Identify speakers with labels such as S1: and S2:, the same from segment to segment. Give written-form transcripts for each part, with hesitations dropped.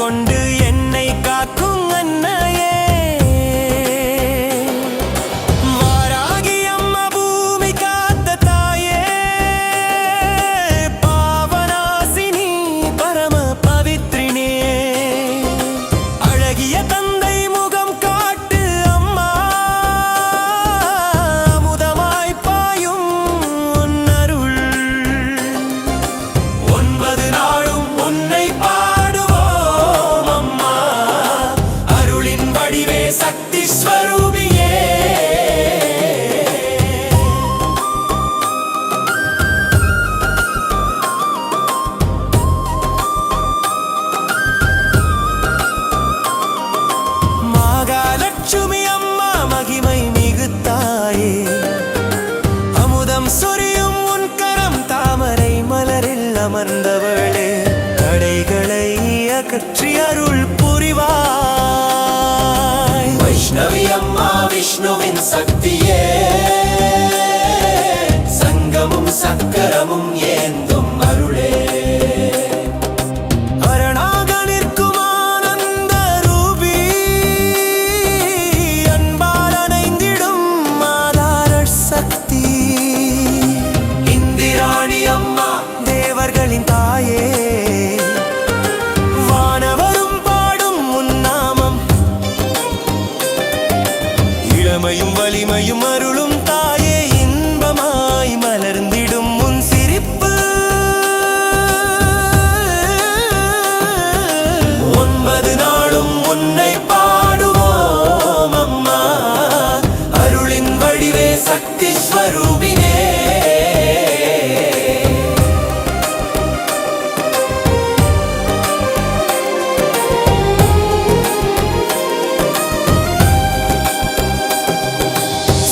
S1: கொண்டு என்னை காக்கும் அன்னையே, வாராகி அம்மா பூமி காத்த தாயே, பாவநாசினி பரம பவித்ரினே, அழகிய தந்தை முகம் காட்டு அம்மா, அமுதமாய் பாயும் உன் அருள். 9 நாளும் உன்னை பாடுவோம் அம்மா, அருளின் வடிவே சக்தி ஸ்வரூபியே. மகாலட்சுமி அம்மா மகிமை மிகுத்தாயே, அமுதம் சொரியும் உன் கரம் தாமரை மலரில் அமர்ந்தவளே, தடைகளை அகற்றி அருள் புரிவாய். வைஷ்ணவி அம்மா விஷ்ணுவின் சக்தியே, சங்கமும் சக்கரமும் ஏந்தும் அருளே, அரணாக நிற்கும் ஆனந்த ரூபி, அன்பால் அணைந்திடும் ஆதார சக்தி. இந்திராணி அம்மா தேவர்களின் தாயே, வானவரும் பாடும் உன் நாமம், இளமையும் வலிமையும் அருளும் தாயே, இன்பமாய் மலர்ந்திடும் உன் சிரிப்பு. 9 நாளும் உன்னை பாடுவோம் அம்மா, அருளின் வடிவே சக்தி ஸ்வரூபினே.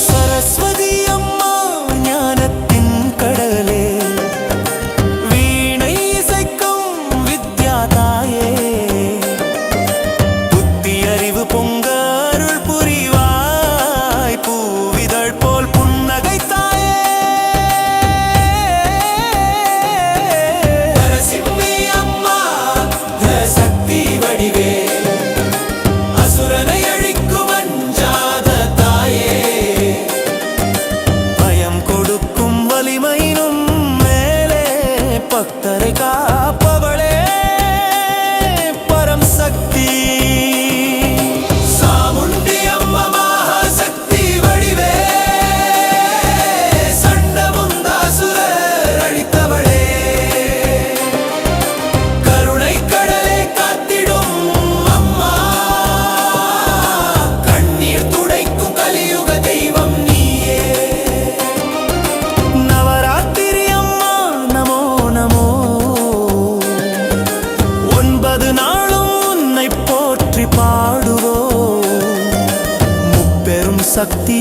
S1: சரஸ்வதி அம்மா ஞானத்தின் கடலே, வீணை இசைக்கும் வித்யா தாயே, புத்தி அறிவு பொங்க அருள் புரிவாய், பூவிதழ் போல் புன்னகை தாயே. நரசிம்மி அம்மா சக்தி வடிவே, அசுரனை அழிக்கும் அஞ்சாத தாயே, பயம் கொடுக்கும் வலிமையினும் மேலே பக்தரை காப்பவளே, பரம் சக்தி. சாமுண்டி அம்மா மகாசக்தி வடிவே, சண்டமுந்தாசுரர் அழித்தவளே, கருணை கடலை காத்திடும் அம்மா, கண்ணீர் துடைக்கும் கலியுக தெய்வம் நீயே. நவராத்திரி அம்மா நமோ நமோ, 9 நாளும் உன்னை போற்றி பாடுவோம், முப்பெரும் சக்தி